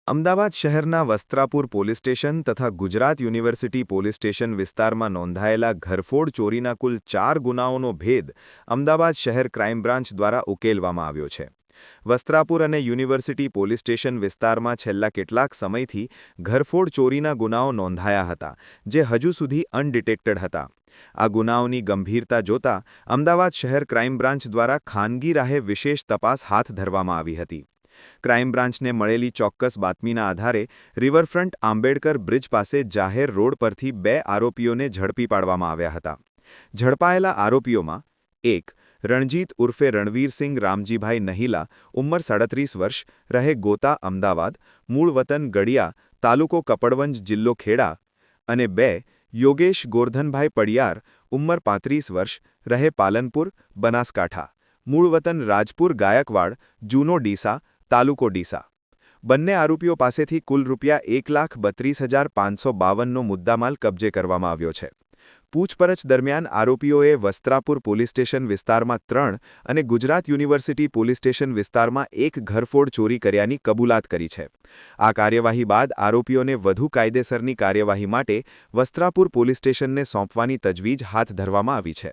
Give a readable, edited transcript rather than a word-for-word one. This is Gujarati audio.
અમદાવાદ શહેરના વસ્ત્રાપુર પોલીસ સ્ટેશન તથા ગુજરાત યુનિવર્સિટી પોલીસ સ્ટેશન વિસ્તારમાં નોંધાયેલા ઘરફોડ ચોરીના કુલ 4 ગુનાઓનો ભેદ અમદાવાદ શહેર ક્રાઇમ બ્રાન્ચ દ્વારા ઉકેલવામાં આવ્યો છે. વસ્ત્રાપુર અને યુનિવર્સિટી પોલીસ સ્ટેશન વિસ્તારમાં છેલ્લા કેટલાક સમયથી ઘરફોડ ચોરીના ગુનાઓ નોંધાયા હતા, જે હજુ સુધી અનડિટેક્ટેડ હતા. આ ગુનાઓની ગંભીરતા જોતા અમદાવાદ શહેર ક્રાઇમ બ્રાન્ચ દ્વારા ખાનગી રાહે વિશેષ તપાસ હાથ ધરવામાં આવી હતી. ક્રાઇમ બ્રાન્ચને મળેલી ચોક્કસ બાતમીના આધારે રિવરફ્રન્ટ આંબેડકર બ્રિજ પાસે જાહેર રોડ પરથી 2 આરોપીઓને ઝડપી પાડવામાં આવ્યા હતા. ઝડપાયેલા આરોપીઓમાં 1. રણજીત ઉર્ફે રણવીરસિંહ રામજીભાઈ નહિલા, ઉંમર 37 વર્ષ, રહે ગોતા, અમદાવાદ, મૂળ વતન ગડિયા, તાલુકો કપડવંજ, જિલ્લો ખેડા, અને 2. યોગેશ ગોરધનભાઈ પડિયાર, ઉંમર 35 વર્ષ, રહે પાલનપુર, બનાસકાંઠા, મૂળ વતન રાજપુર ગાયકવાડ, જૂનો ડીસા, તાલુકો ડીસા. બંને આરોપીઓ પાસેથી કુલ રૂપિયા 1,32,552નો મુદ્દામાલ કબજે કરવામાં આવ્યો છે. પૂછપરછ દરમિયાન આરોપીઓએ વસ્ત્રાપુર પોલીસ સ્ટેશન વિસ્તારમાં 3 અને ગુજરાત યુનિવર્સિટી પોલીસ સ્ટેશન વિસ્તારમાં 1 ઘરફોડ ચોરી કર્યાની કબૂલાત કરી છે. આ કાર્યવાહી બાદ આરોપીઓને વધુ કાયદેસરની કાર્યવાહી માટે વસ્ત્રાપુર પોલીસ સ્ટેશનને સોંપવાની તજવીજ હાથ ધરવામાં આવી છે.